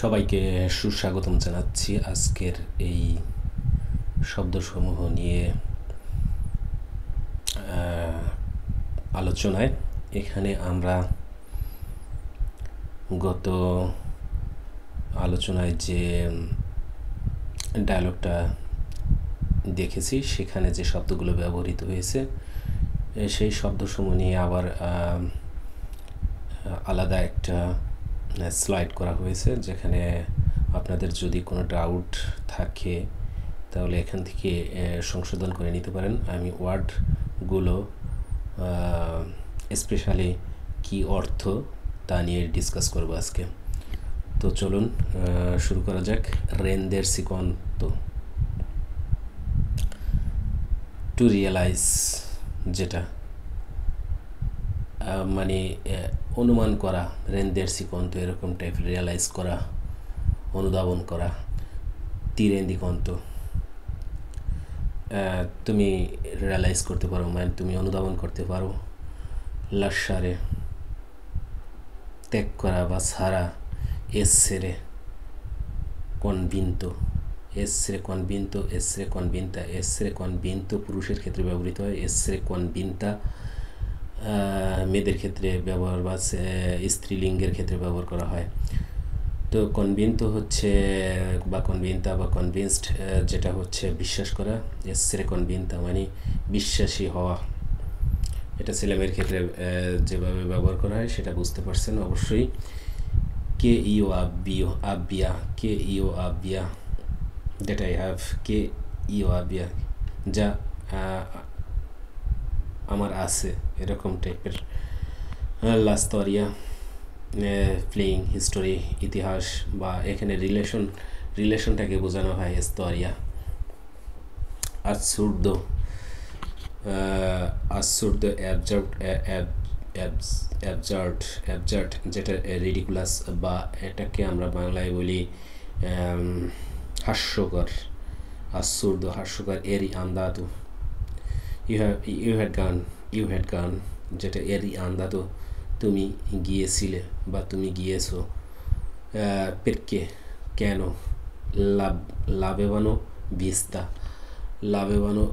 সবাইকে সুস্বাগতম জানাচ্ছি আজকের এই শব্দসমূহ নিয়ে আলোচনায়। এখানে আমরা গত আলোচনায় যে ডায়লগটা দেখেছি সেখানে যে শব্দগুলো ব্যবহৃত হয়েছে সেই শব্দসমূহ নিয়ে আবার আলাদা একটা স্লাইড করা হয়েছে, যেখানে আপনাদের যদি কোনো ডাউট থাকে তাহলে এখান থেকে সংশোধন করে নিতে পারেন। আমি ওয়ার্ডগুলো স্পেশালি কি অর্থ তা নিয়ে ডিসকাস করব আজকে। তো চলুন শুরু করা যাক। rendersi conto, টু রিয়েলাইজ, যেটা মানে অনুমান করা, rendersi conto এরকম টাইপ, রিয়েলাইজ করা, অনুধাবন করা। ti rendi conto, তুমি রিয়েলাইজ করতে পারো, মানে তুমি অনুধাবন করতে পারো। lasciare, ত্যাগ করা বা ছাড়া। essere convinto, essere convinto, essere convinta, essere convinto পুরুষের ক্ষেত্রে ব্যবহৃত হয়। essere convinta মেয়েদের ক্ষেত্রে ব্যবহার বা স্ত্রীলিঙ্গের ক্ষেত্রে ব্যবহার করা হয়। তো convinto হচ্ছে বা convinta বা convinced, যেটা হচ্ছে বিশ্বাস করা। essere convinta মানে বিশ্বাসী হওয়া। এটা ছেলেমেয়ের ক্ষেত্রে যেভাবে ব্যবহার করা হয় সেটা বুঝতে পারছেন অবশ্যই। che io abbia, che io abbia, that I have, che io abbia, যা আমার আছে, এরকম টাইপের। la storia, playing, history, ইতিহাস, বা এখানে রিলেশনটাকে বোঝানো হয় storia। assurdo, assurdo, absurd, যেটা রিডিকুলাস, বা এটাকে আমরা বাংলায় বলি হাস্যকর। assurdo, হাস্যকর। eri andato, you had gone, যেটা eri andato, তুমি গিয়েছিলে বা তুমি গিয়েছো। perché, কেন। l'avevano vista, l'avevano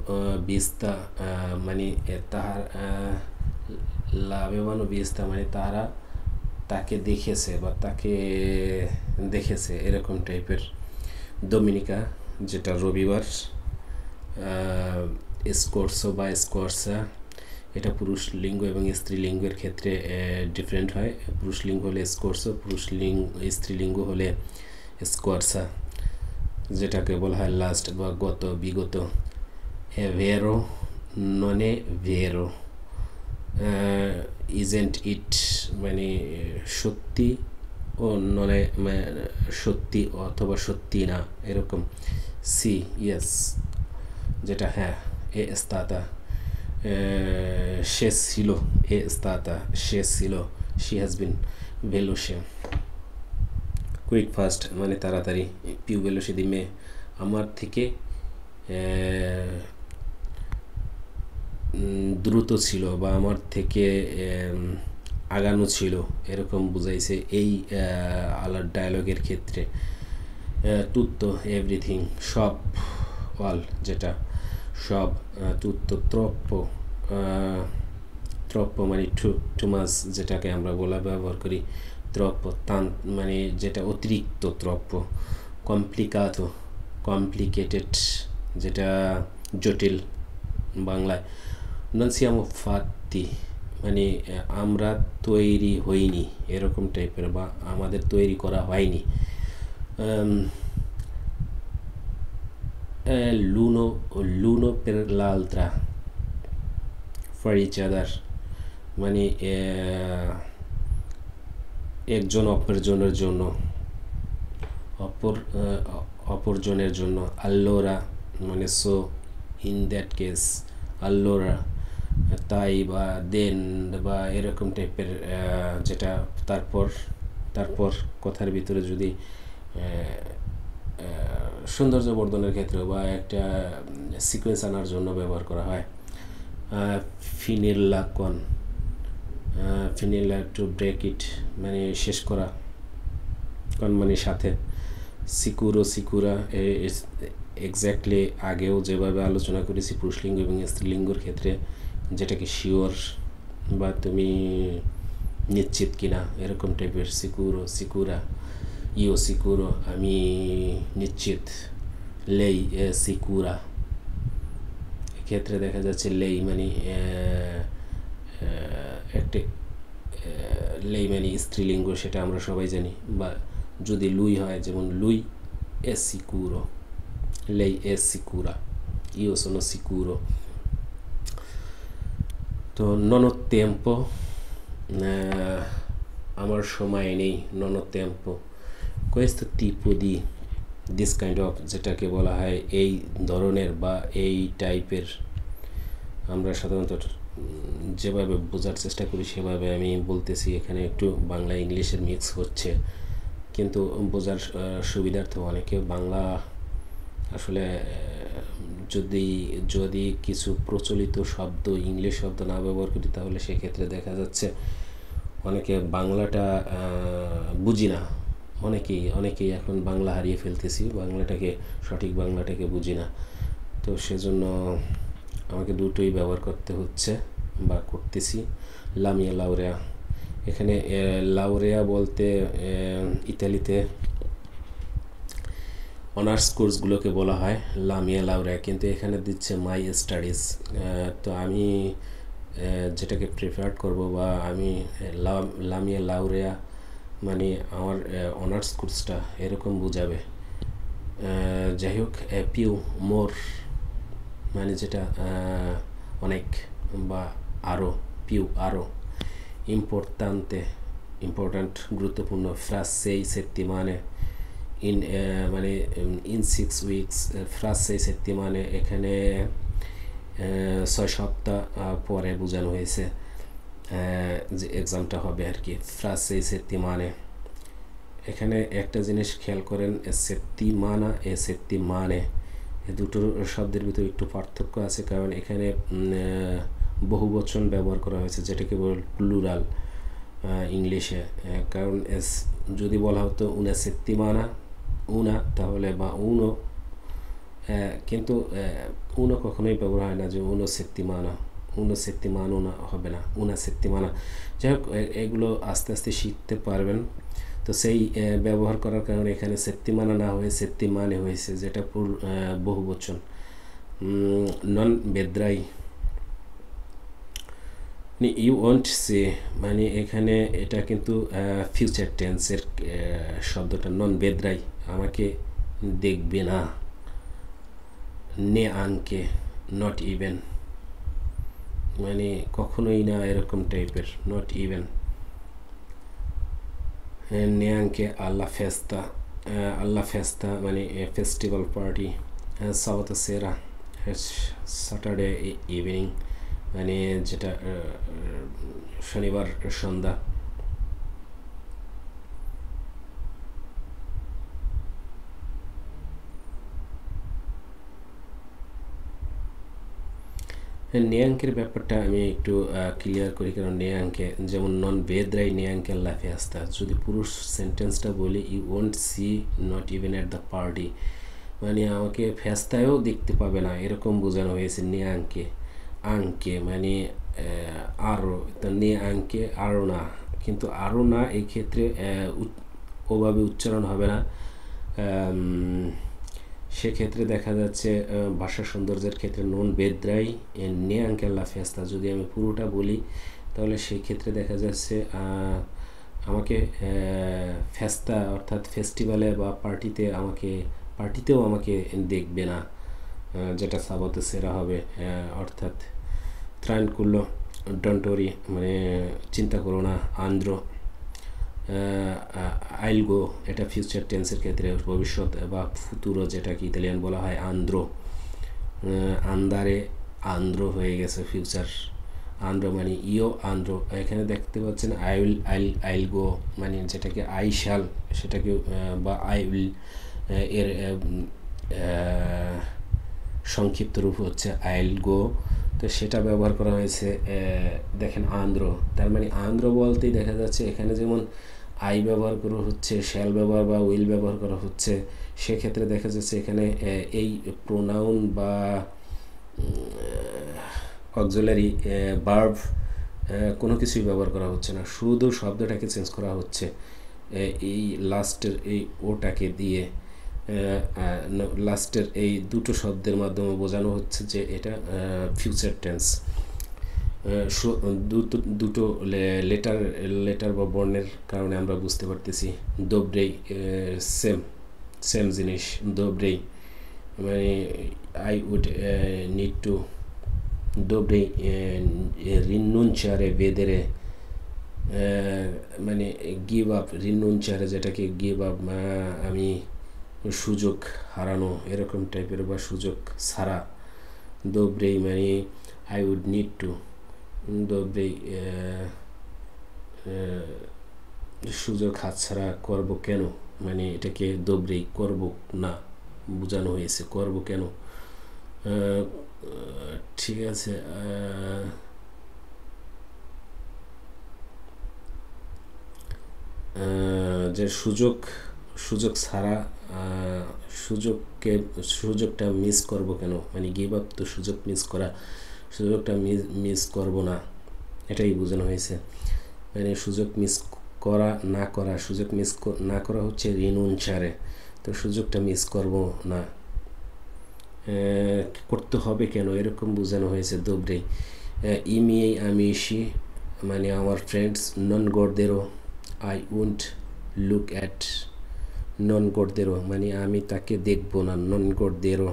vista মানে তাহার l'avevano vista মানে তারা তাকে দেখেছে বা তাকে দেখেছে, এরকম টাইপের। domenica, যেটা রবিবার। scorso বা scorsa, এটা পুরুষ লিঙ্গ এবং স্ত্রীলিঙ্গের ক্ষেত্রে ডিফারেন্ট হয়। পুরুষ লিঙ্গ হলে scorso, স্ত্রীলিঙ্গ হলে scorsa, যেটাকে বলা হয় লাস্ট বা গত, বিগত। è vero, non è vero, isn't it মানে সত্যি, ও নয় সত্যি অথবা সত্যি না, এরকম। সি, ইয়েস, যেটা হ্যাঁ। এ stata, সে ছিল। এ stata, সে ছিল। she has been veloce, quick fast মানে তাড়াতাড়ি। più veloce di me, আমার থেকে দ্রুত ছিল বা আমার থেকে আগানো ছিল, এরকম বুঝাইছে এই ডায়লগের ক্ষেত্রে। tutto, এভরিথিং, সব। অল, যেটা সব। tutto, troppo, troppo মানে টু মাচ, যেটাকে আমরা ব্যবহার করি troppo, মানে যেটা অতিরিক্ত, troppo। complicato, complicated, যেটা জটিল বাংলায়। non siamo fatti মানে আমরা তৈরি হইনি, এরকম টাইপের, বা আমাদের তৈরি করা হয়নি। l'uno per l'altra, for each other মানে একজন অপরজনের জন্য, অপরজনের জন্য। allora মানে so, in that case, allora তাই, বা দেন, বা এরকম টাইপের, যেটা তারপর কথার ভিতরে যদি সৌন্দর্য বর্ধনের ক্ষেত্রে বা একটা সিকোয়েন্স আনার জন্য ব্যবহার করা হয়। finirla con, finirla, to break it মানে শেষ করা। কন মানে সাথে, সিকুরো সিকুরা এক্স্যাক্টলি আগেও যেভাবে আলোচনা করেছি পুরুষলিঙ্গ এবং স্ত্রীলিঙ্গর ক্ষেত্রে, যেটাকে শিওর বা তুমি নিশ্চিত কিনা এরকম টাইপের, সিকুরো সিকুরা, ইও সিকুরো আমি নিশ্চিত, লেই সিকুরা ক্ষেত্রে দেখা যাচ্ছে লেই মানে একটি লেই মানে স্ত্রীলিঙ্গ, সেটা আমরা সবাই জানি। বা যদি লুই হয়, যেমন লুই এ সিকুরো, লেই এ সিকুরা, ইও সোনো সিকুরো। তো non ho tempo, আমার সময় নেই, non ho tempo, questo tipo di this kind of, যেটাকে বলা হয় এই ধরনের বা এই টাইপের, আমরা সাধারণত যেভাবে বোঝার চেষ্টা করি সেভাবে আমি বলতেছি, এখানে একটু বাংলা ইংলিশের মিক্স হচ্ছে, কিন্তু বোঝার সুবিধার্থে অনেকে বাংলা আসলে যদি কিছু প্রচলিত শব্দ, ইংলিশ শব্দ না ব্যবহার করি, তাহলে সেক্ষেত্রে দেখা যাচ্ছে অনেকে বাংলাটা বুঝি না, অনেকেই এখন বাংলা হারিয়ে ফেলতেছি, সঠিক বাংলাটাকে বুঝি না। তো সেজন্য আমাকে দুটোই ব্যবহার করতে হচ্ছে বা করতেছি। লামিয়া লাউরেয়া, এখানে লাউরেয়া বলতে ইতালিতে অনার্স কোর্সগুলোকে বলা হয় লামিয়া লাউরেয়া, কিন্তু এখানে দিচ্ছে মাই স্টাডিজ। তো আমি যেটাকে প্রেফার করব বা আমি লামিয়া লাউরেয়া মানে আমার অনার্স কোর্সটা এরকম বোঝাবে। যাই হোক, পিউ মোর মানে যেটা অনেক বা আরও, পিউ আরও, ইম্পর্ট্যান্ট গুরুত্বপূর্ণ, ফ্রাস সেই সেত্তিমানে মানে ইন 6 উইকস, ফ্রাস সেই সেত্তিমানে এখানে 6 সপ্তাহ পরে বোঝানো হয়েছে যে এক্সামটা হবে আর কি, ফ্রাস সেই সেত্তিমানে। এখানে একটা জিনিস খেয়াল করেন, সেত্তিমানা সেত্তিমানে, দুটোর শব্দের ভিতরে একটু পার্থক্য আছে, কারণ এখানে বহুবচন ব্যবহার করা হয়েছে, যেটাকে বল প্লুরাল ইংলিশে। কারণ যদি বলা হতো উনা সেত্তিমানা, উনা, তাহলে বা উনো, কিন্তু উনো কখনোই ব্যবহার হয় না যে উনো সেত্তিমানো না, হবে না, উনা সেত্তিমানা। যাই হোক, এগুলো আস্তে আস্তে শিখতে পারবেন। তো সেই ব্যবহার করার কারণে এখানে সেত্তিমানা না হয়ে সেত্তিমানে হয়েছে, যেটা বহুবচন। নন বেদ্রাই, ইউ ওয়ন্ট সে মানে এখানে এটা কিন্তু ফিউচার টেন্সের শব্দটা, নন বেদ্রাই আমাকে দেখবে না, নে আঙ্কে নট ইভেন মানে কখনোই না, এরকম টাইপের, নট ইভেন। নেয়াঙ্কে আল্লা ফেস্তা মানে ফেস্টিভ্যাল পার্টি, সাবাতো সেরা স্যাটারডে ইভিনিং মানে যেটা শনিবার সন্ধ্যা। নেয়াঙ্কের ব্যাপারটা আমি একটু ক্লিয়ার করি, কারণ নেয়াঙ্কে যেমন নন বেদ্রাই নেয়াঙ্কে আল্লা ফেস্তা, যদি পুরুষ সেন্টেন্সটা বলি you won't see not even at the party, মানে আমাকে ফেস্তায়ও দেখতে পাবে না, এরকম বোঝানো হয়েছে। আঙ্কে মানে আরও, তো নে আঙ্কে আরও না, কিন্তু আরও না এই ক্ষেত্রে ওভাবে উচ্চারণ হবে না। সেক্ষেত্রে দেখা যাচ্ছে ভাষা সৌন্দর্যের ক্ষেত্রে নন বেদ্রাই নে আঙ্কে লা ফেস্তা, যদি আমি পুরোটা বলি তাহলে সেই ক্ষেত্রে দেখা যাচ্ছে আমাকে ফেস্তা অর্থাৎ ফেস্টিভ্যালে বা পার্টিতেও আমাকে দেখবে না, যেটা সাবাতো সেরা হবে। অর্থাৎ ত্রানকুল্লো ডন্টরি মানে চিন্তা করো না, আন্দ্র আইলগো, এটা ফিউচার টেন্সের ক্ষেত্রে ভবিষ্যৎ বা ফুতুরো, যেটাকে ইতালিয়ান বলা হয় আন্দ্রো, আন্দারে আন্দ্রো হয়ে গেছে ফিউচার, আন্দ্রো মানে ইও আন্দ্রো। এখানে দেখতে পাচ্ছেন আইলগো মানে যেটাকে আই শাল, সেটাকে বা আই উইল এর সংক্ষিপ্ত রূপ হচ্ছে আইলগো, তো সেটা ব্যবহার করা হয়েছে। দেখেন আন্দ্রো, তার মানে আন্দ্রো বলতেই দেখা যাচ্ছে এখানে যেমন আই ব্যবহার করা হচ্ছে, শ্যাল ব্যবহার বা উইল ব্যবহার করা হচ্ছে, সেক্ষেত্রে দেখা যাচ্ছে এখানে এই প্রোনাউন বা অক্সিলারি ভার্ব কোনো কিছুই ব্যবহার করা হচ্ছে না, শুধু শব্দটাকে চেঞ্জ করা হচ্ছে এই লাস্টের এই ওটাকে দিয়ে। লাস্টের এই দুটো শব্দের মাধ্যমে বোঝানো হচ্ছে যে এটা ফিউচার টেন্স। দুটো লেটার বা বর্ণের কারণে আমরা বুঝতে পারতেছি। দোব্রেই সেম জিনিস, দোব্রেই মানে I would need to dovrei rinunciare vedere মানে গিভ আপ, রিনুঞ্চারে যেটাকে গিভ আপ, আমি সুযোগ হারানো এরকম টাইপের, বা সুযোগ ছাড়া। dovrei মানে I would need to, dovrei সুযোগ হাতছাড়া করব কেন, মানে এটাকে dovrei করব না বোঝানো হয়েছে, করব কেন। ঠিক আছে, যে সুযোগ ছাড়া, সুযোগটা মিস করব কেন, মানে গিভ আপ তো সুযোগ মিস করা, সুযোগটা মিস করব না, এটাই বোঝানো হয়েছে। মানে সুযোগ মিস সুযোগ মিস না করা হচ্ছে রিনুঞ্চারে, তো সুযোগটা মিস করব না, করতে হবে কেন এরকম বোঝানো হয়েছে dovrei। i miei amici মানে আমার friends, non guarderò, I won't look at, non guarderò মানে আমি তাকে দেখব না, non guarderò,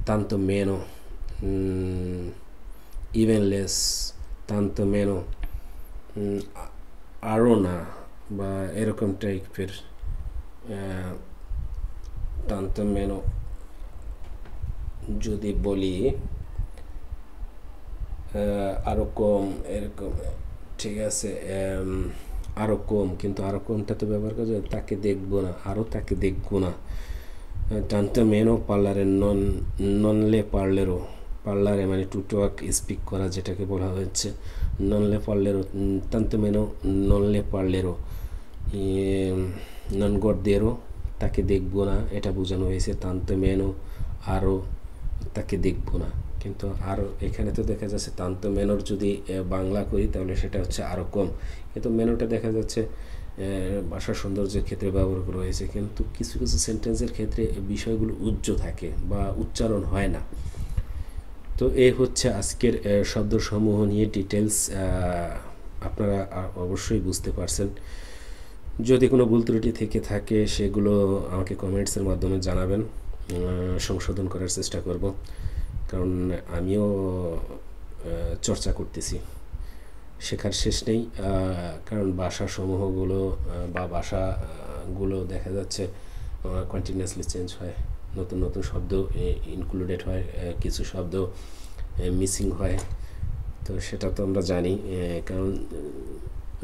tanto meno, even less, tanto meno, আরও না, বা এরকম টাইপের, tanto meno যদি বলি আরও কম এরকম, ঠিক আছে, আরও কম, কিন্তু আরও কমটা তো ব্যবহার করা যায়, তাকে দেখবো না, আরও তাকে দেখবো না। tanto meno parlare, non le parlerò, পার্লারে মানে টু টক, স্পিক করা যেটাকে বলা হচ্ছে, non le parlerò, tanto meno non le parlerò, non guarderò তাকে দেখবো না, এটা বোঝানো হয়েছে tanto meno আরও তাকে দেখবো না। কিন্তু আরও এখানে তো দেখা যাচ্ছে tanto menoর যদি বাংলা করি তাহলে সেটা হচ্ছে আরও কম, কিন্তু মেনোটা দেখা যাচ্ছে ভাষার সৌন্দর্যের ক্ষেত্রে ব্যবহার করা হয়েছে, কিন্তু কিছু কিছু সেন্টেন্সের ক্ষেত্রে বিষয়গুলো উজ্জ্ব থাকে বা উচ্চারণ হয় না। তো এই হচ্ছে আজকের শব্দসমূহ নিয়ে ডিটেলস, আপনারা অবশ্যই বুঝতে পারছেন। যদি কোনো ভুল ত্রুটি থেকে থাকে সেগুলো আমাকে কমেন্টসের মাধ্যমে জানাবেন, সংশোধন করার চেষ্টা করব, কারণ আমিও চর্চা করতেছি, শেখার শেষ নেই। কারণ ভাষাসমূহগুলো বা ভাষাগুলো দেখা যাচ্ছে কন্টিনিউয়াসলি চেঞ্জ হয়, নতুন নতুন শব্দ ইনক্লুডেড হয়, কিছু শব্দ মিসিং হয়, তো সেটা তো আমরা জানি। কারণ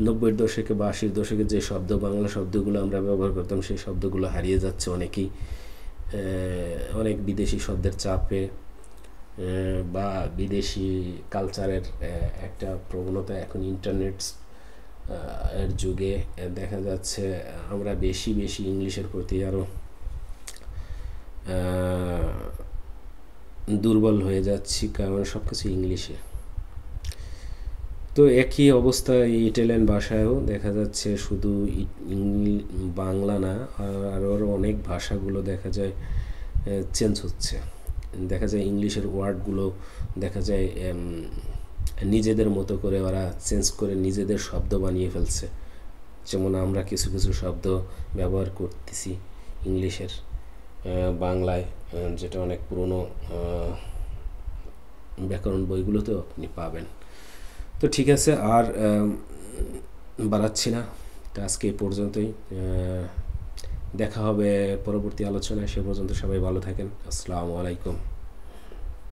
90-এর দশকে বা 80-এর দশকে যে বাংলা শব্দগুলো আমরা ব্যবহার করতাম সেই শব্দগুলো হারিয়ে যাচ্ছে অনেকেই, অনেক বিদেশি শব্দের চাপে বা বিদেশি কালচারের একটা প্রবণতা, এখন ইন্টারনেট এর যুগে দেখা যাচ্ছে আমরা বেশি ইংলিশের প্রতি আরও দুর্বল হয়ে যাচ্ছি, কারণ সব কিছু ইংলিশে। তো একই অবস্থা এই ইটালিয়ান ভাষায়ও দেখা যাচ্ছে, শুধু বাংলা না, আরও অনেক ভাষাগুলো দেখা যায় চেঞ্জ হচ্ছে, দেখা যায় ইংলিশের ওয়ার্ডগুলো দেখা যায় নিজেদের মতো করে ওরা চেঞ্জ করে নিজেদের শব্দ বানিয়ে ফেলছে। যেমন আমরা কিছু কিছু শব্দ ব্যবহার করতেছি ইংলিশের বাংলায়, যেটা অনেক পুরনো ব্যাকরণ বইগুলোতেও আপনি পাবেন। তো ঠিক আছে, আর বাড়াচ্ছি না, তো আজকে এই পর্যন্তই, দেখা হবে পরবর্তী আলোচনায়। সে পর্যন্ত সবাই ভালো থাকেন। আসসালামু আলাইকুম।